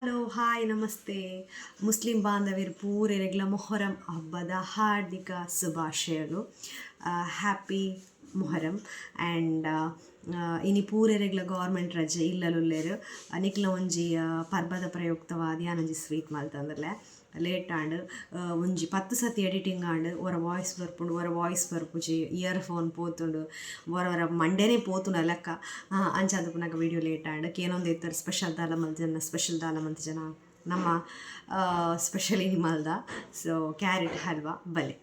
Hello hi ನಮಸ್ತೆ. Muslim ಬಾಂಧವ್ಯರು ಪೂರೆರೆಗ್ಲ Muharram ಹಬ್ಬದ ಹಾರ್ದಿಕ ಶುಭಾಶಯಗಳು. ಹ್ಯಾಪಿ ಮೊಹರಂ. ಆ್ಯಂಡ್ ಇನಿ ಪೂರೆರೆಗ್ಲ ಗೌರ್ಮೆಂಟ್ ರಜೆ ಇಲ್ಲಲುಲ್ಲೇರು ನಿಕ್ಲ ಒಂಜಿ ಪರ್ಬದ ಪ್ರಯುಕ್ತವಾದಿ ಆನಂಜಿ ಸ್ವೀಟ್ ಮಲ್ತಂದರ್ಲೆ ಲೇಟ್ ಆಂಡ್ ಒಂಜಿ 10 ಸತಿ ಎಡಿಟಿಂಗ್ ಆಂಡ್ ಒರ ವಾಯ್ಸ್ ಬರ್ಪುಂಡು ಒರ ವಾಯ್ಸ್ ಬರ್ಪುಜಿ ಇಯರ್ಫೋನ್ ಪೋತುಂಡು ಒರ ಮಂಡೇನೆ ಪೋತುಂಡು ಲೆಕ್ಕ ಅಂಚಾದ ಪುನಗ ವೀಡಿಯೋ ಲೇಟ್ ಆಂಡ್ ಕೇನೊಂದು ಇತ್ತರ ಸ್ಪೆಷಲ್ ದಾಲ ಮಲ್ತ ಜನ ಸ್ಪೆಷಲ್ ದಾಲ ಮಂತ್ ಜನ ನಮ್ಮ ಸ್ಪೆಷಲ್ ಇನಿ ಮಲ್ದ. ಸೊ ಕ್ಯಾರೆಟ್ ಹಲ್ವಾ ಬಲೆ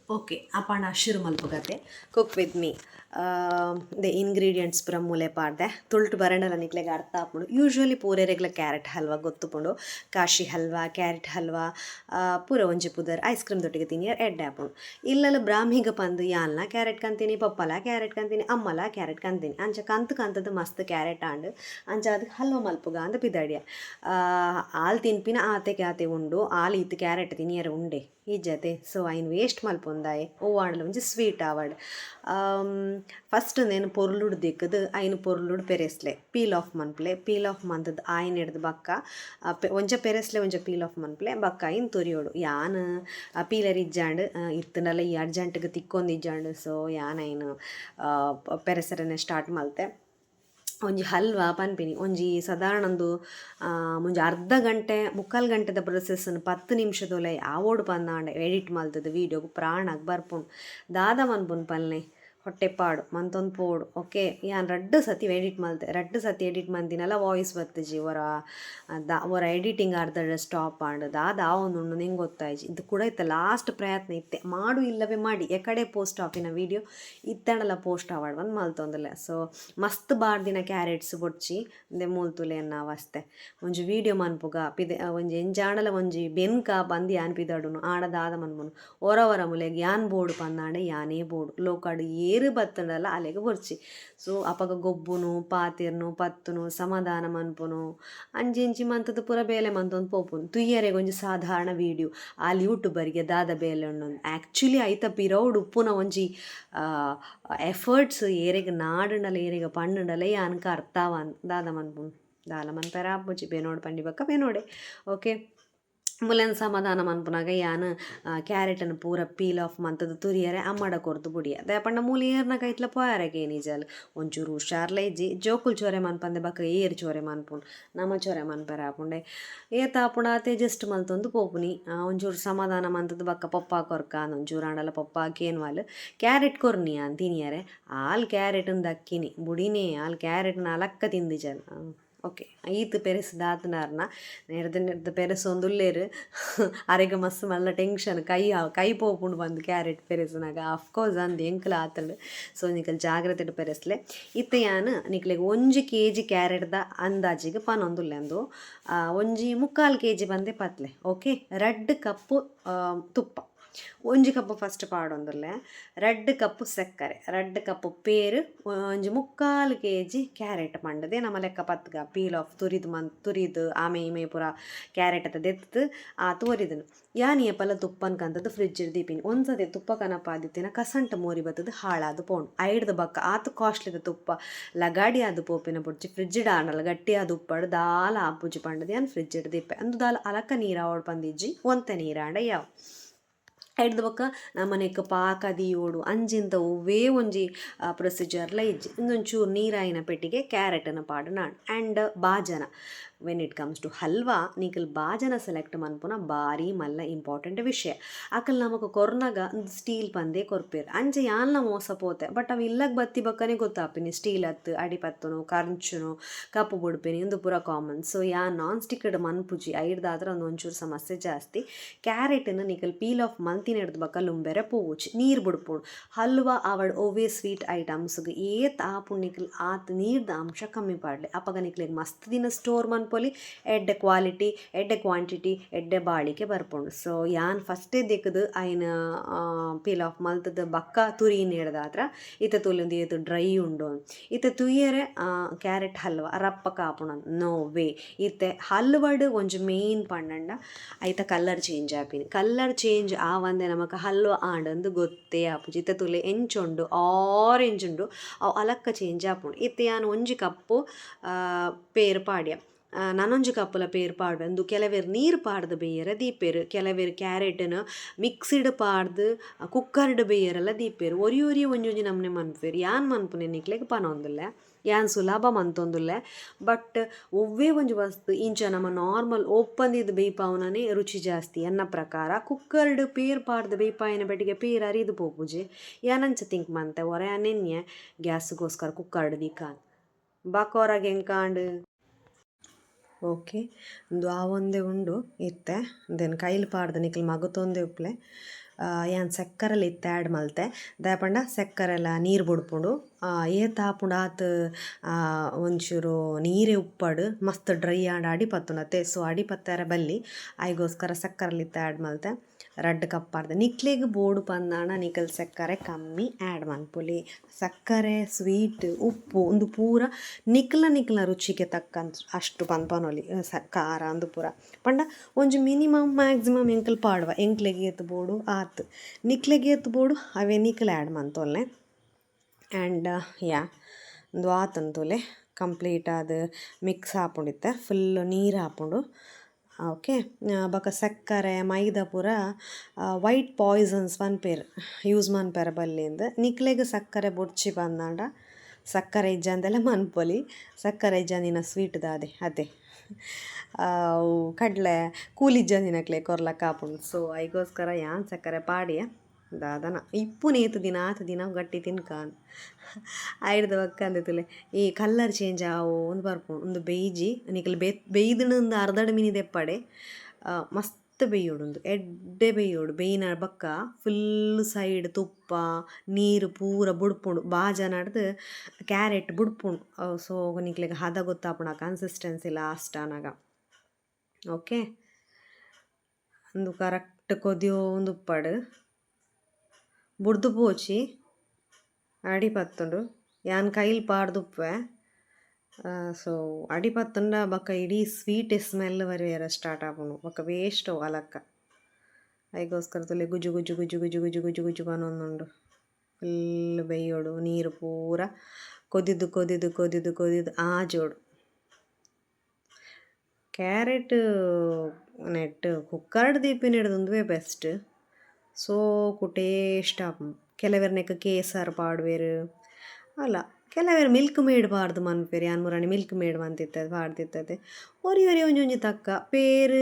ಓಕೆ ಅಪ್ಪಣ ಶುರು ಮಲ್ಪುಗತೆ. Cook with me. The ingredients ಪೂರ ಮೂಲೆ ಪಾಡ್ದೆ ತುಳ್ಟು ಬರಂಡಲ ನಿಕ್ಲೆಗೆ ಅರ್ಥ ಆಪುಂಡು. ಯೂಶ್ವಲಿ ಪೂರೆರೆಗ್ಲ ಕ್ಯಾರೆಟ್ ಹಲ್ವಾ ಗೊತ್ತುಪುಂಡು. ಕಾಶಿ ಹಲ್ವಾ, ಕ್ಯಾರೆಟ್ ಹಲ್ವಾ ಪೂರ ಒಂಜಿ ಪುದರ್ ಐಸ್ ಕ್ರೀಮ್ ದೊಟ್ಟಿಗೆ ತಿನ್ನಿಯರ್ ಎಡ್ಡೆ ಆಪುಂಡು. ಇಲ್ಲಲ ಬ್ರಾಹ್ಮಿಗ ಪಂದು ಯಾನ್ಲ ಕ್ಯಾರೆಟ್ ಕಂತೀನಿ, ಪಪ್ಪಲ ಕ್ಯಾರೆಟ್ ಕಂತೀನಿ, ಅಮ್ಮಲ ಕ್ಯಾರೆಟ್ ಕಂತೀನಿ. ಅಂಚ ಕಂತದ್ದು ಮಸ್ತ್ ಕ್ಯಾರೆಟ್ ಆಂಡ್ ಅಂಚ ಅದಕ್ಕೆ ಹಲ್ವಾ ಮಲ್ಪುಗ ಅಂತ ಪಿದಾಡಿಯ. ಆಲ್ ತಿನ್ಪಿನ ಆತೆ ಉಂಡು ಆಲ್ ಇತ್ತು ಕ್ಯಾರೆಟ್ ತಿನ್ನಿಯರ ಉಂಡೆ ಈಜತೆ. ಸೊ ಐನ್ ವೇಸ್ಟ್ ಮಲ್ಪೊಂದಾಯೆ ಓವಾಂಡ್ಲ ಒಂಜಿ ಸ್ವೀಟ್ ಆವಡ್. ಫಸ್ಟ್ ನೇನು ಪೊರ್ಲುಡು ದಿಕ್ಕದು ಐನು ಪೊರ್ಲುಡು ಪೆರೆಸ್ಲೆ ಪೀಲ್ ಆಫ್ ಮನ್ಪ್ಲೆ. ಪೀಲ್ ಆಫ್ ಮಂತದ್ದು ಆಯ್ನ ಹಿಡ್ದು ಬಕ್ಕ ಒಂಜ ಪೆರೆಸ್ಲೆ ಒಂಜ ಪೀಲ್ ಆಫ್ ಮನ್ಪ್ಲೆ ಬಕ್ಕ ಐನ್ ತುರಿಯೋಡು. ಯಾನ್ ಪೀಲರ್ ಇಜ್ಜಾಂಡ್ ಇತ್ತನಲ್ಲ ಈ ಅರ್ಜೆಂಟ್ಗೆ ತಿಕ್ಕೊಂದು ಇಜ್ಜಾಂಡ್. ಸೊ ಯಾನ್ ಐನು ಪೆರೆಸರನೆ ಸ್ಟಾರ್ಟ್ ಮಲ್ತೆ. ಒಂಜಿ ಹಲ್ವಾ ಪನ್ಪಿನಿ ಒಂಜಿ ಸಾಧಾರಣ ಒಂಜಿ ಅರ್ಧ ಗಂಟೆ ಮುಕ್ಕಾಲು ಗಂಟೆದ ಪ್ರೊಸೆಸ್ಸನ್ನು 10 ನಿಮಿಷದೊಲೆ ಆವೋಡು ಪಂದಾಂಡೆ ಎಡಿಟ್ ಮಲ್ತದ ವೀಡಿಯೋಗು ಪ್ರಾಣಾಗಿ ಬರ್ಪುಂಡು. ದಾದ ಮನ್ಪುನ್ ಪಲ್ಲೆ ಹೊಟ್ಟೆಪಾಡು ಮಂತೊಂದು ಪೋಡು. ಓಕೆ ಯಾನ್ ರಡ್ಡು ಸತಿ ಎಡಿಟ್ ಮಂತಿನಲ್ಲ ವಾಯ್ಸ್ ಬತ್ತಜಿ ಒರ ಎಡಿಟಿಂಗ್ ಅರ್ಧ ಸ್ಟಾಪ್ ಆಂಡ್ ದಾದ ಆವೊಂದುಂಡು ನಿಂಗೆ ಗೊತ್ತಾಯ್ಜಿ. ಇದು ಕೂಡ ಇತ್ತ ಲಾಸ್ಟ್ ಪ್ರಯತ್ನ ಇತ್ತೆ ಮಾಡು ಇಲ್ಲವೇ ಮಾಡಿ ಎಕಡೆ ಪೋಸ್ಟ್ ಆಫಿನ ವೀಡಿಯೋ ಇತ್ತಣಲ್ಲ ಪೋಸ್ಟ್ ಆವಾಡ್ ಬಂದು ಮಲ್ತೊಂದಲ್ಲ. ಸೊ ಮಸ್ತ್ ಬಾರ್ದಿನ ಕ್ಯಾರೆಟ್ಸ್ ಬೊಡ್ಚಿ ಅಂದೆ ಮೂಲ್ತುಲೆ ಅನ್ನ ಅವಸ್ಥೆ ಒಂಜಿ ವೀಡಿಯೋ ಮನ್ಪುಗ ಪಿದೆ ಒಂಜಿ ಎಂಜಾಂಡಲ ಒಂಜಿ ಬೆನ್ಕ ಬಂದು ಯಾನ್ ಪಿದಾಡುನು ಆಡದಾದ ಮನ್ಪುನು ಹೊರ ಮುಲೆಗೆ ಯಾನ್ ಬೋಡು ಪಂದಾಂಡೆ ಯಾನೇ ಬೋಡು ಲೋಕಾಡು ಏರು ಬತ್ತಂಡಲ್ಲ ಅಲೆಗೆ ಬರ್ಚಿ. ಸೊ ಅಪಗ ಗೊಬ್ಬುನು ಪಾತಿರ್ನು ಪತ್ತುನು ಸಮಾಧಾನ ಮನ್ಪುನು ಅಂಜಿ ಮಂತದ್ದು ಪೂರ ಬೇಲೆ ಮಂತೊಂದು ಪೋಪುನು ತುಯ್ಯರೆಗೆ ಒಂಜಿ ಸಾಧಾರಣ ವೀಡಿಯೋ ಅಲ್ಲಿ ಯೂಟ್ಯೂಬರಿಗೆ ದಾದ ಬೇಲೆ ಉಂಡೊಂದು ಆ್ಯಕ್ಚುಲಿ ಐತ ಪಿರೌಡ್ ಉಪ್ಪುನ ಒಂಜಿ ಎಫರ್ಟ್ಸ್ ಏರೆಗೆ ನಾಡುಂಡಲ ಏರೆಗೆ ಪಂಡುಂಡಲ ಯಾನ್ಕ ಅರ್ಥವಾನ್ ದಾದ ಮನ್ಪುನು ದಾಲ ಮನ್ಪೆರ ಆಪುಜಿ ಬೇನೋಡು ಪಂಡಿ ಬಕ್ಕ ಬೇನೋಡೆ. ಓಕೆ ಮುಲೆನ್ ಸಮಾಧಾನ ಮನ್ಪುನಾಗ ಯಾನ್ ಕ್ಯಾರೆಟನ್ನು ಪೂರ ಪೀಲ್ ಆಫ್ ಮಂತದ್ದು ತುರಿಯರೆ ಅಮ್ಮಡ ಕೊರ್ದು ಬುಡಿಯ ದಯಪಂಡ ಮೂಲ ಏರ್ನ ಕೈಟ್ಲ ಪೋಯಾರಗೆ ಏನಿಜಲ್ ಒಂಚೂರು ಹುಷಾರ್ಲ ಇಜ್ಜಿ ಜೋಕುಲ್ ಚೋರೆ ಮನ್ಪಂದೆ ಬಕ್ಕ ಏರ್ ಚೋರೆ ಮನ್ಪುಂಡು ನಮ್ಮ ಚೋರೆ ಮನ್ಪೆರ ಆಪುಂಡೆ ಏತ ಆಪುಂಡ ಆತೆ ಜಸ್ಟ್ ಮಲ್ತೊಂದು ಪೋಪುನಿ ಒಂಚೂರು ಸಮಾಧಾನ ಮಂತದ್ದು ಬಕ್ಕ ಪಪ್ಪ ಕೊರ್ಕ ಒಂಚೂರು ಆಂಡಲ ಪಪ್ಪ ಕೇನ್ವಾಲ್ ಕ್ಯಾರೆಟ್ ಕೊರ್ನಿ ಅಂತ ತಿನಿಯರೆ ಆಲ್ ಕ್ಯಾರೆಟನ್ನು ದಕ್ಕಿನಿ ಬುಡಿನೇ ಆಲ್ ಕ್ಯಾರೆಟ್ನ ಅಲಕ್ಕ ತಿಂದಿಜಲ್. ಓಕೆ ಈತ್ ಪೆರೆಸ್ದಾತ್ನಾರ್ನ ನೆಡ್ದು ಪೆರೆಸೊಂದುಲ್ಲೇರು ಅರೆಗ ಮಸ್ತ್ ಮಲ್ಲ ಟೆನ್ಷನ್ ಕೈ ಪೋಪುಂಡು ಬಂದು ಕ್ಯಾರೆಟ್ ಪೆರೆಸ್ನಾಗ ಅಫ್ಕೋರ್ಸ್ ಅಂದು ಎಂಕಲ ಆತಂಡು. ಸೊ ನಿಕಲ್ ಜಾಗ್ರತೆ ಪೆರೆಸ್ಲೆ ಇತ್ತ ಯಾನ್ ನಿಕ್ಲೆಗ್ 1 kg ಕ್ಯಾರೆಟ್ದ ಅಂದಾಜಿಗೆ ಪನೊಂದುಲ್ಲೆ ಅಂದು ಒಂಜಿ 3/4 kg ಬಂದೆ ಪತ್ಲೆ. ಓಕೆ 2 ಕಪ್ಪು ತುಪ್ಪ 1 ಕಪ್ ಫಸ್ಟ್ ಪಾಡೊಂದುಲ್ಲೆ 2 ಕಪ್ ಸಕ್ಕರೆ 2 ಕಪ್ ಪೇರು ಒಂಜಿ 3/4 kg ಕ್ಯಾರೆಟ್ ಪಂಡದೆ ನಮ್ಮ ಲೆಕ್ಕ ಪತ್ಗ ಪೀಲ್ ಆಫ್ ತುರಿದು ಆಮೆ ಇಮೆ ಪೂರ ಕ್ಯಾರೆಟ್ ಅತ್ತ ದೆತ್ತು ತೋರಿದನು ಯಾನಿಯ ಪಲ ತುಪ್ಪನ್ ಕಂತದ್ದು ಫ್ರಿಡ್ಜ್ ದೀಪಿನಿ ಒಂದ್ಸತಿ ತುಪ್ಪ ಕನಪಾದಿತ್ತಿನ ಕಸಂಟ ಮೋರಿ ಬತ್ತದು ಹಾಳಾದು ಪೋಂಡು ಐಡ್ದು ಬಕ್ಕ ಆತು ಕಾಸ್ಟ್ಲಿದ ತುಪ್ಪ ಲಗಾಡಿ ಆದು ಪೋಪಿನ ಬುಡ್ಚಿ ಫ್ರಿಡ್ಜ್ ಆಂಡಲ್ಲ ಗಟ್ಟಿ ಆದು ಉಪ್ಪಡು ದಾಲ ಆಪುಜಿ ಪಂಡದು ಯಾನ್ ಫ್ರಿಡ್ಜ್ ದೀಪೆ ಅಂದು ದಾಲ ಅಲಕ್ಕ ನೀರು ಆವಡ್ ಪಂದಿಜ್ಜಿ ಒಂತೆ ನೀರಾಂಡ ಯಾವ ಹಿಡ್ದು ಬೊಕ್ಕ ನಮ್ಮನೆಗೆ ಪಾಕ ದೀಯೋಡು ಅಂಜಿಂದ ಒವ್ವೇ ಒಂಜಿ ಪ್ರೊಸೀಜರ್ಲ ಇಜ್ಜಿ ಇಂದೊಂಚೂರು ನೀರಾಯಿನ ಪೆಟ್ಟಿಗೆ ಕ್ಯಾರೆಟನ್ನು ಪಾಡು ನಾಡು ಆ್ಯಂಡ್ ಬಾಜನ when it comes to halwa ನಿಕಲ್ ಬಾಜನ ಸೆಲೆಕ್ಟ್ ಮನ್ಪುನ ಬಾರಿ ಮಲ್ಲ ಇಂಪಾರ್ಟೆಂಟ್ ವಿಷಯ. ಅಕಲ್ ನಮಕ್ ಕೊರ್ನಾಗ ಸ್ಟೀಲ್ ಪಂದೆ ಕೊರ್ಪೇರು ಅಂಚೆ ಯಾನ್ಲ ಮೋಸ ಪೋತೆ ಬಟ್ ಅವು ಇಲ್ಲಗ್ ಬತ್ತಿ ಬಕ್ಕನೆ ಗೊತ್ತಾಪಿನಿ ಸ್ಟೀಲ್ ಹತ್ತು ಅಡಿಪತ್ತುನು ಕಂಚುನು ಕಪ್ಪು ಬುಡ್ಪೇನಿ ಇಂದು ಪೂರ ಕಾಮನ್. ಸೊ ಯಾ ನಾನ್ ಸ್ಟಿಕ್ಡ್ ಮನ್ಪುಜಿ ಐಡ್ದಾದ್ರೆ ಒಂಚೂರು ಸಮಸ್ಯೆ ಜಾಸ್ತಿ. ಕ್ಯಾರೆಟನ್ನು ನಿಕಲ್ ಪೀಲ್ ಆಫ್ ಮಂತಿನ ಹಿಡ್ದು ಬಕ್ಕ ಲುಂಬೆರೆ ಪೋವುಚಿ ನೀರು ಬಿಡ್ಪುಡು ಹಲ್ವಾ ಅವಡ್ ಓವೇ ಸ್ವೀಟ್ ಐಟಮ್ಸ್ಗೆ ಏತ್ ಆಪು ನಿಕಲ್ ಆತ್ ನೀರ್ದ ಅಂಶ ಕಮ್ಮಿ ಪಾಡ್ಲೆ ಅಪಗ ನಿಕ್ಲೆಗ್ ಮಸ್ತ್ ದಿನ ಸ್ಟೋರ್ ಮನ್ಪೊಲಿ ಎಡ್ಡೆ ಕ್ವಾಲಿಟಿ ಎಡ್ಡೆ ಕ್ವಾಂಟಿಟಿ ಎಡ್ಡೆ ಬಾಳಿಕೆ ಬರ್ಪುಂಡು. ಸೊ ಯಾನ್ ಫಸ್ಟೇ ದಿಕ್ಕದು ಐನ ಪೀಲ್ ಆಫ್ ಮಲ್ತದ ಬಕ್ಕ ತುರಿನ ಹಿಡ್ದಾತ್ರ ಇತ್ತ ತುಲಿಂದು ಏತು ಡ್ರೈ ಉಂಡು ಇತ್ತ ತುಯ್ಯರೆ ಕ್ಯಾರೆಟ್ ಹಲ್ವಾ ರಪ್ಪ ಕಾಪುಣ ನೋ ವೇ ಇತ್ತೆ ಹಲ್ವಡ್ ಒಂಜಿ ಮೇನ್ ಪಂಡಂಡ ಐತ ಕಲರ್ ಚೇಂಜ್ ಆಪಿನಿ ಕಲರ್ ಚೇಂಜ್ ಆವಂದೆ ನಮಕ್ ಹಲ್ವಾ ಆಂಡಂದು ಗೊತ್ತೇ ಆಪುಜಿ ಇತ್ತ ತುಲೆ ಎಂಚುಂಡು ಆರೆಂಜ್ ಉಂಡು ಅವು ಅಲಕ್ಕ ಚೇಂಜ್ ಆಪುಂಡು. ಇತ್ತೆ ಯಾನ್ ಒಂಜಿ ಕಪ್ಪು ಪೇರು ಪಾಡ್ಯ ನನೊಂಜಿ ಕಪ್ಪುಲ ಪೇರು ಪಾಡ್ವೆ ಅಂದು ಕೆಲವೇರು ನೀರು ಪಾಡ್ದು ಬೇಯರೆ ದೀಪೇರು ಕೆಲವೇರು ಕ್ಯಾರೆಟನ್ನು ಮಿಕ್ಸಿಡ್ ಪಾಡ್ದು ಕುಕ್ಕರ್ಡ್ ಬೇಯರೆಲ್ಲ ದೀಪೇರು ಒರಿ ಒರಿ ಒಂಜೊಂಜಿ ನಮ್ನೆ ಮನ್ಪೇರು ಯಾನ್ ಮನ್ಪುನೆ ನಿಕ್ಲೆಗ್ ಪನೊಂದುಲ್ಲೆ ಯಾನ್ ಸುಲಭ ಮಂತೊಂದುಲ್ಲೆ ಬಟ್ ಒವ್ವೇ ಒಂಜಿ ವಸ್ತು ಇಂಚ ನಮ್ಮ ನಾರ್ಮಲ್ ಓಪನ್ದಿದ್ದು ಬೇಯ್ಪಾವನೇ ರುಚಿ ಜಾಸ್ತಿ ಎನ್ನ ಪ್ರಕಾರ ಕುಕ್ಕರ್ಡ್ ಪೇರ್ ಪಾಡ್ದು ಬೇಯ್ಪಾಯಿನ ಬೆಟ್ಟಿಗೆ ಪೇರ್ ಅರಿದು ಪೋಪುಜಿ ಯಾನಂಚ ತಿಂಕ್ ಮಂತೆ ಒರೆ ನೆನ್ನೆ ಗ್ಯಾಸ್ಗೋಸ್ಕರ ಕುಕ್ಕರ್ಡ್ ದಿಕ್ಕಾನ್ ಬಾಕೋರಾಗ ಹೆಂಕಾಂಡು ಓಕೆ ಒಂದು ಆ ಒಂದೇ ಉಂಡು ಇತ್ತೆ ದೆನ್ ಕೈಲಿ ಪಾಡ್ದು ನಿಖಲ್ ಮಗತೊಂದೇ ಉಪ್ಲೆ ಯಾನ್ ಸಕ್ಕರೆಲ್ಲ ಇತ್ತೆ ಆ್ಯಡ್ ಮಲ್ತೆ ದಾಯಪಂಡ ಸಕ್ಕರೆಲ್ಲ ನೀರು ಬುಡ್ಪುಂಡು ಏತ್ ಆಪುಂಡು ಆತು ಒಂಚೂರು ನೀರೇ ಉಪ್ಪಡು ಮಸ್ತ್ ಡ್ರೈ ಆಂಡ್ ಅಡಿಪತ್ತುಂಡತೆ ಸೊ ಅಡಿಪತ್ತಾರ ಬಲ್ಲಿ ಆಯ್ಗೋಸ್ಕರ ಸಕ್ಕರೆಲ್ಲ ಇತ್ತೆ ಆ್ಯಡ್ ಮಲ್ತೆ ರಡ್ಡ್ ಕಪ್ಪಾರ್ದೆ ನಿಕ್ಲೆಗ್ ಬೋಡು ಪಂದಾಣ ನಿಕಲ್ ಸಕ್ಕರೆ ಕಮ್ಮಿ ಆ್ಯಡ್ ಮನ್ಪುಲಿ ಸಕ್ಕರೆ ಸ್ವೀಟ್ ಉಪ್ಪು ಒಂದು ಪೂರ ನಿಕ್ಲ ರುಚಿಗೆ ತಕ್ಕಂತ ಅಷ್ಟು ಪನ್ಪನೊಲಿ ಖಾರ ಅಂದು ಪೂರ ಪಂಡ ಒಂಜಿ ಮಿನಿಮಮ್ ಮ್ಯಾಕ್ಸಿಮಮ್ ಎಂಕಲ್ ಪಾಡುವ ಎಂಕ್ಲೆಗ್ ಏತ್ ಬೋಡು ಆತು ನಿಕ್ಲೆಗ್ ಏತ್ ಬೋಡು ಅವೇ ನಿಕ್ಲೆ ಆ್ಯಡ್ ಮನ್ತೊಲ್ಲೆ ಆ್ಯಂಡ್ ಯಾ ಒಂದು ಆತಂತುಲೆ ಕಂಪ್ಲೀಟ್ ಆದ ಮಿಕ್ಸ್ ಹಾಪುಂಡಿತ್ತೆ ಫುಲ್ ನೀರು ಹಾಪುಂಡು ಓಕೆ ಬೊಕ ಸಕ್ಕರೆ ಮೈದಾ ಪೂರ ವೈಟ್ ಪಾಯ್ಸನ್ಸ್ ಪನ್ಪೇರು ಯೂಸ್ ಮನ್ಪೇರ ಬಲ್ಲಿಂದ ನಿಕ್ಲೆಗ್ ಸಕ್ಕರೆ ಬೊಡ್ಚಿ ಬಂದಾಂಡ ಸಕ್ಕರೆ ಇಜ್ಜಂದೆಲ್ಲ ಮನ್ಪೊಲಿ ಸಕ್ಕರೆ ಇಜ್ಜಂದಿನ ಸ್ವೀಟ್ ದಾದೆ ಅದೇ ಕಡ್ಲೆ ಕೂಲಿಜ್ಜಂದಿನಕ್ಲೆ ಕೊರ್ಲಕ್ಕ ಆಪುಂಡು ಸೊ ಐಗೋಸ್ಕರ ಯಾನ್ ಸಕ್ಕರೆ ಪಾಡಿಯ ದಾದನ ಇಪ್ಪು ನೇತು ದಿನ ಆತು ದಿನ ಗಟ್ಟಿ ತಿನ್ಕಾನ್ ಆಯ್ಡ್ದ ಒಕ್ಕಂದಿತ್ತಲೆ ಈ ಕಲ್ಲರ್ ಚೇಂಜ್ ಆವು ಒಂದು ಬರ್ಪುಂಡು ಒಂದು ಬೇಯ್ಜಿ ನಿಕಲ್ ಬೇಯ್ದನೊಂದು ಅರ್ಧಡ್ ಮಿನಿ ದೆಪ್ಪಡೆ ಮಸ್ತ್ ಬೇಯೋಡು ಒಂದು ಎಡ್ಡೆ ಬೇಯೋಡು ಬೇಯ್ನ ಬಕ್ಕ ಫುಲ್ ಸೈಡ್ ತುಪ್ಪ ನೀರು ಪೂರ ಬುಡ್ಪುಂಡು ಬಾಜ ನಡ್ದು ಕ್ಯಾರೆಟ್ ಬುಡ್ಪುಂಡು ಸೊ ನಿಕ್ಲೆಗ್ ಹದ ಗೊತ್ತಾಪುಂಡು ಆ ಕನ್ಸಿಸ್ಟೆನ್ಸಿ ಲಾಸ್ಟ್ ಆನಾಗ ಓಕೆ ಒಂದು ಕರೆಕ್ಟ್ ಕೊದಿಯೋ ಒಂದು ಉಪ್ಪಡು ಬುಡ್ದು ಪೋಚಿ ಅಡಿಪತ್ತುಂಡು ಯಾನ್ ಕೈಲ್ ಪಾಡ್ದುಪ್ಪೆ ಸೊ ಅಡಿಪತ್ತುಂಡ ಬೊಕ್ಕ ಇಡೀ ಸ್ವೀಟ್ ಸ್ಮೆಲ್ ಬರೆಯರ ಸ್ಟಾರ್ಟ್ ಆಪುಂಡು ಬೊಕ್ಕ ವೇಸ್ಟ್ ಅಲಕ್ಕ ಐಗೋಸ್ಕರ ತುಲೆ ಗುಜು ಗುಜು ಗುಜು ಗುಜು ಗುಜು ಗುಜು ಗುಜು ಬನ್ನೊಂದುಂಡು ಫುಲ್ ಬೇಯೋಡು ನೀರು ಪೂರ ಕೊದಿದು ಕೊದಿದು ಕೊದಿದು ಕೊದಿದು ಆಜೋಡು ಕ್ಯಾರೆಟ್ ನೆಟ್ ಕುಕ್ಕರ್ಡ್ ದೀಪಿನ ಹಿಡ್ದೊಂದುವೇ ಬೆಸ್ಟ್ ಸೊ ಟೇಸ್ಟ್ ಆಪುಂಡು ಕೆಲವೆರ್ ನೆಕ್ ಕೇಸರ್ ಪಾಡ್ವೆರ್ ಅಲ್ಲ ಕೆಲವೆರ್ ಮಿಲ್ಕ್ ಮೇಡ್ ಪಾಡ್ದು ಮನ್ಪೆರ್ ಯಾನ್ ಮುರಾಣಿ ಮಿಲ್ಕ್ ಮೇಡ್ ಮಂತಿತ್ತದ ಪಾಡ್ದಿತ್ತತೆ ಒರಿ ಒರಿ ಒಂಜೊಂಜಿ ತಕ್ಕ ಪೇರು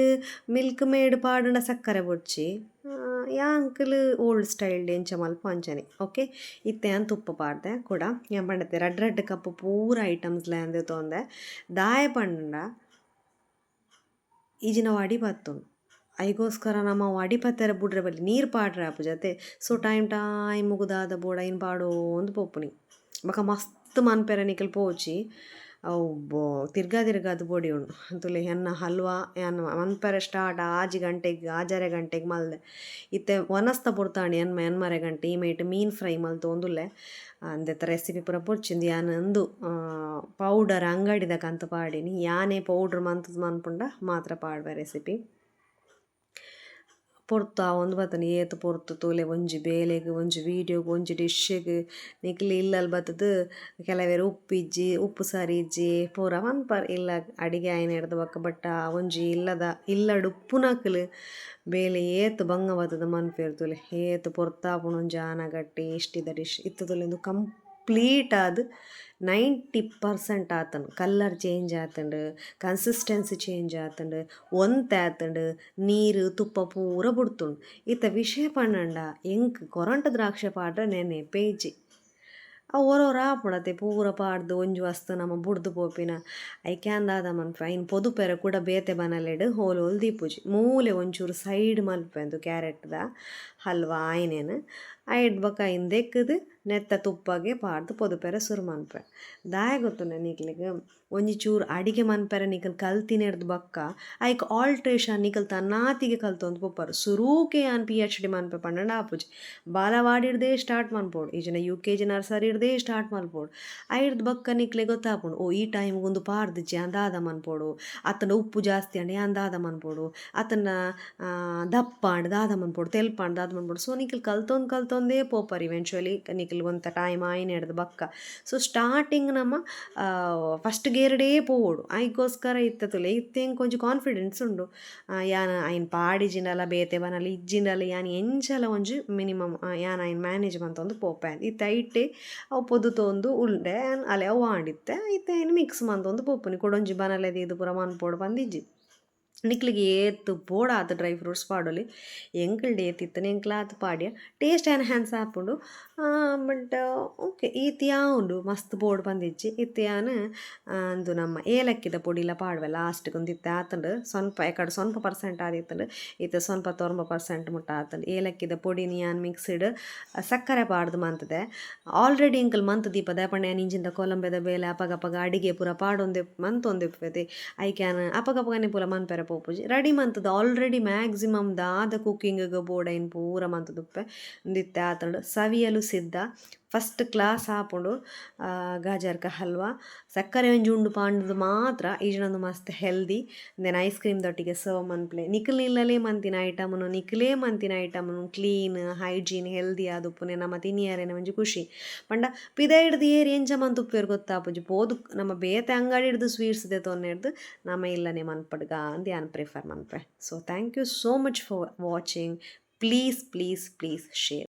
ಮಿಲ್ಕ್ ಮೇಡ್ ಪಾಡುಂಡ ಸಕ್ಕರೆ ಬೊಡ್ಚಿ ಯಾಂಕಲ್ ಓಲ್ಡ್ ಸ್ಟೈಲ್ ಎಂಚ ಮಲ್ಪ ಅಂಚನೆ ಓಕೆ ಇತ್ತೆ ಯಾನ್ ತುಪ್ಪ ಪಾಡ್ದೆ ಕೂಡ ಯಾನ್ ಪಂಡತೆ ರಡ್ಡ್ ಕಪ್ ಪೂರ ಐಟಮ್ಸ್ಲ ಅಂದೆ ತೊಂದೆ ದಾಯ ಪಂಡ ಈಜಿನ ವಡಿ ಪತ್ತುಂಡು ಐಗೋಸ್ಕರ ನಮ್ಮ ಅಡಿಪತ್ತೆರ ಬುಡ್ರೆ ಬಲ್ಲಿ ನೀರು ಪಾಡ್ರೆ ಆಪು ಜತೆ ಸೊ ಟೈಮ್ ಮುಗುದಾದ ಬೋಡ ಇನ್ ಪಾಡೋ ಒಂದು ಪೋಪುನಿ ಬೊಕ ಮಸ್ತ್ ಮನ್ಪೆರ ನಿಕಲ್ ಪೋಚಿ ಅವು ತಿರ್ಗಾದು ಬೋಡಿ ಉಂಡು ಅಂತುಲೆ ಎನ್ನ ಹಲ್ವಾ ಎನ್ನ ಮನ್ಪೆರ ಸ್ಟಾರ್ಟ್ ಆಜರೆ ಗಂಟೆಗೆ ಮಲ್ದೆ ಇತ್ತೆ ಒನಸ್ತ ಬುಡ್ತಾಂಡು ಎನ್ಮರೆ ಗಂಟೆ ಈ ಮೇಟ್ ಮೀನು ಫ್ರೈ ಮಲ್ತೊಂದುಲ್ಲೆ ಅಂದೆತ್ತ ರೆಸಿಪಿ ಪೂರ ಪೊಡ್ಚಿಂದು ಯಾನ್ ಅಂದು ಪೌಡರ್ ಅಂಗಡಿದ ಕಂತು ಪಾಡಿನಿ ಯಾನೇ ಪೌಡ್ರ್ ಮಂತದ ಮನ್ಪುಂಡ ಮಾತ್ರ ಪಾಡ್ವೆ ರೆಸಿಪಿ ಪೊರ್ತು ಆ ಒಂದು ಬತ್ತನ ಏತ್ ಪೊರ್ತು ತೋಲೆ ಒಂಜಿ ಬೇಲೆಗ್ ಒಂಜಿ ವೀಡಿಯೋಗ್ ಒಂಜಿ ಡಿಶ್ಶೆಗ್ ನಿಕ್ಲಿ ಇಲ್ಲಲ್ ಬತ್ತದು ಕೆಲವೆರು ಉಪ್ಪು ಸರಿ ಇಜ್ಜಿ ಪೂರ ಮನ್ಪರ್ ಇಲ್ಲ ಅಡಿಗೆ ಆಯ್ನ ಹಿಡ್ದು ಬಕ್ಕ ಬಟ್ ಒಂಜಿ ಇಲ್ಲಡ್ ಉಪ್ಪುನಕ್ಲ್ ಬೇಲೆ ಏತ್ ಬಂಗ ಬತ್ತದ ಮನ್ಪೇರ್ ತುಲೆ ಏತ್ ಪೊರ್ತಾಪುಣ ಒಂಜಿ ಆನಗಟ್ಟಿ ಇಷ್ಟಿದ ಡಿಶ್ ಇತ್ತು ತುಲೆಂದು ಕಂಪ್ಲೀಟ್ ಆದ್ 90% ಆತನು ಕಲ್ಲರ್ ಚೇಂಜ್ ಆತಂಡು ಕನ್ಸಿಸ್ಟೆನ್ಸಿ ಚೇಂಜ್ ಆತಂಡು ಒಂತೆ ಆತಂಡು ನೀರು ತುಪ್ಪ ಪೂರ ಬುಡ್ತುಂಡು ಇತ್ತ ವಿಷಯ ಪನ್ನಂಡ ಎಂಕ್ ಕೊರಂಟ ದ್ರಾಕ್ಷೆ ಪಾಡ್ರೆ ನೆನೆ ಪೇಜಿ ಒರೊರ ಆಪುಣತೆ ಪೂರ ಪಾಡ್ದು ಒಂಜಿ ವಸ್ತು ನಮ್ಮ ಬುಡ್ದು ಪೋಪಿನ ಐಕ್ಯಾಂದಾದ ಮನ್ಪೆ ಐನ್ ಪೊದುಪೆರ ಕೂಡ ಬೇತೆ ಬನಲೆಡ್ ಹೋಲ್ ದೀಪುಜಿ ಮೂಲೆ ಒಂಚೂರು ಸೈಡ್ ಮಲ್ಪೆಂದು ಕ್ಯಾರೆಟ್ದ ಹಲ್ವಾ ಆಯ್ನೇನು ಐಡ್ ಬೊಕ ಐನ್ ದೆಕ್ಕದು ನೆತ್ತ ತುಪ್ಪಗೆ ಪಾಡ್ದು ಪೊದುಪೆರ ಸುರು ಮನ್ಪೆ ದಾಯ ಗೊತ್ತುಂಡ ನಿಕ್ಲಿಗೆ ಒಂಜಿ ಚೂರು ಅಡಿಗೆ ಮನ್ಪೆರ ನಿಕಲ್ ಕಲ್ತಿನೆಡ್ದು ಬಕ್ಕ ಐಕ್ ಆಲ್ಟ್ರೇಷನ್ ನಿಕಲ್ ತನ್ನಾತಿಗೆ ಕಲ್ತೊಂದು ಪೊಪ್ಪರು ಸುರೂಕೆ ಯಾನ್ PhD ಮನ್ಪೆ ಪಂಡಂಡ ಆಪುಜಿ ಬಾಲವಾಡಿಡ್ದೇ ಸ್ಟಾರ್ಟ್ ಮನ್ಪೋಡು ಈಜಿನ UKG ನರ್ಸರಿ ಇಡ್ದೇ ಸ್ಟಾರ್ಟ್ ಮಲ್ಪೋಡು ಐಡ್ದು ಬಕ್ಕ ನಿಕ್ಲೆ ಗೊತ್ತಾಪುಂಡು ಓ ಈ ಟೈಮ್ಗೆ ಒಂದು ಪಾಡ್ದಿಜ್ಜಿ ಅಂದಾದ ಮನ್ಪೋಡು ಅತ್ತಂಡ ಉಪ್ಪು ಜಾಸ್ತಿ ಅಂಡೆ ಅಂದಾದ ಮನ್ಪೋಡು ಅತ್ತನ್ನ ದಪ್ಪ ಅಂಡ್ ದಾದ ಮನ್ಪೋಡು ತೆಲ್ಪ ಅಂಡ್ ದಾದ ಮನ್ಪೋಡು ಸೊ ನಿಕಲ್ ಕಲ್ತೊಂದು ಒಂದೇ ಪೋಪರ್ ಇವೆಂಚುವಲಿ ನಿಕ್ಲಿಗೊಂತ ಟೈಮ್ ಆಯ್ನ ಹಿಡ್ದು ಬಕ್ಕ. ಸೊ ಸ್ಟಾರ್ಟಿಂಗ್ ನಮ್ಮ ಫಸ್ಟ್ ಗೇರ್ಡೇ ಪೋವೋಡು ಐಗೋಸ್ಕರ ಇತ್ತತುಲೆ ಇತ್ತೇಂಗೆ ಕೊಂಚ ಕಾನ್ಫಿಡೆನ್ಸ್ ಉಂಡು. ಯಾನ ಐನ್ ಪಾಡಿಜಿಂಡಲ ಬೇತೆ ಬನಲಿ ಇಜ್ಜಿಂಡಲ ಯಾನ್ ಎಂಚಲ ಒಂಜಿ ಮಿನಿಮಮ್ ಯಾನ್ ಐನ್ ಮ್ಯಾನೇಜ್ ಮಂತೊಂದು ಪೋಪೆ ಇತ್ತ ಐಟೆ ಅವು ಪೊದ್ದುತೊಂದು ಉಂಡೆ ಅಲೆ ಅವು ಆಂಡಿತ್ತೆ ಇತ್ತೆ ಏನು ಮಿಕ್ಸ್ ಮಂತೊಂದು ಪೋಪುನಿ ಕೊಡೊಂಜಿ ಬನಲೆದು ಇದು ಪೂರ ಮನ್ಪೋಡು ಬಂದಿಜ್ಜಿ. ನಿಕ್ಲಿಗೆ ಏತು ಬೋಡ ಆತು ಡ್ರೈ ಫ್ರೂಟ್ಸ್ ಪಾಡೊಲಿ ಎಂಕಲ್ಡೆ ಏತಿತ್ತು ಎಂಕ್ಲಾತ್ ಪಾಡ್ಯ ಟೇಸ್ಟ್ ಎನ್ಹ್ಯಾನ್ಸ್ ಆಪುಂಡು. ಬಟ್ ಓಕೆ ಈತಿಯಾ ಉಂಡು ಮಸ್ತ್ ಬೋರ್ಡ್ ಬಂದಿಜ್ಜಿ ಇತ್ತಿಯಾನು ಅಂದು ನಮ್ಮ ಏಲಕ್ಕಿದ ಪೊಡಿಲ ಪಾಡುವೆ ಲಾಸ್ಟ್ಗೆ ಒಂದು ಇತ್ತೆ ಆತಂಡು ಸ್ವಲ್ಪ ಎಕಡೆ ಸ್ವಲ್ಪ ಪರ್ಸೆಂಟ್ ಆದಿತ್ತಂಡು ಇತ್ತು ಸ್ವಲ್ಪ 90% ಮುಟ್ಟ ಆತಂಡು ಏಲಕ್ಕಿದ ಪೊಡಿನಿ ಯಾನ್ ಮಿಕ್ಸ್ಡ್ ಸಕ್ಕರೆ ಪಾಡ್ದು ಮಂತದೆ ಆಲ್ರೆಡಿ ಇಂಕಲ್ ಮಂತ್ ದೀಪ ದಯಪಂಡ ಯಾನ್ ಇಂಜಿಂದ ಕೊಲಂಬೆದ ಬೇಲೆ ಅಪಗಪಗ ಅಡಿಗೆ ಪೂರ ಪಾಡೊಂದೆ ಮಂತೊಂದಿಪ್ಪದೆ ಐಕ್ಯಾನ್ ಅಪಗಪಗನೆ ಪೂರ ಮನ್ಪೆರೆ ಪೋಪುಜಿ ರೆಡಿ ಮಂತದ ಆಲ್ರೆಡಿ ಮ್ಯಾಕ್ಸಿಮಮ್ ದಾದ ಕುಕ್ಕಿಂಗ್ ಬೋರ್ಡ್ ಪೂರ ಮಂತದುಪ್ಪೆ ಒಂದಿತ್ತೆ ಆತಂಡು ಸವಿಯಲು ಸಿದ್ಧ ಫಸ್ಟ್ ಕ್ಲಾಸ್ ಆಪುಂಡು. ಗಾಜರ್ಕ ಹಲ್ವಾ ಸಕ್ಕರೆ ಒಂಜಿ ಉಂಡು ಪಾಂಡದು ಮಾತ್ರ ಈಜಿನೊಂದು ಮಸ್ತ್ ಹೆಲ್ದಿ ದೆನ್ ಐಸ್ ಕ್ರೀಮ್ದೊಟ್ಟಿಗೆ ಸರ್ವ್ ಮನ್ಪ್ಲೆ ನಿಖಿಲ್ನಿಲ್ಲಲೇ ಮಂತಿನ ಐಟಮ್ನು ನಿಖಿಲೇ ಮಂತಿನ ಐಟಮ್ನು ಕ್ಲೀನ್ ಹೈಜೀನ್ ಹೆಲ್ದಿ ಆದುಪ್ಪುನೆ ನಮ್ಮ ತಿನಿಯರೇನ ಒಂಜಿ ಖುಷಿ ಪಂಡ ಪಿದ ಹಿಡ್ದು ಏರಿ ಎಂಚ ಮಂತುಪ್ಪೇರು ಗೊತ್ತಾಪುಜಿ ಪೋದು ನಮ್ಮ ಬೇತೆ ಅಂಗಡಿ ಹಿಡ್ದು ಸ್ವೀಟ್ಸ್ ದೆ ತೊನ್ನೆಡ್ದು ನಮ್ಮ ಇಲ್ಲನೆ ಮನ್ಪಡ್ಗ ಅಂತ ಯಾನ್ ಪ್ರಿಫರ್ ಮನ್ಪೆ. So thank you so much for watching. Please please please share.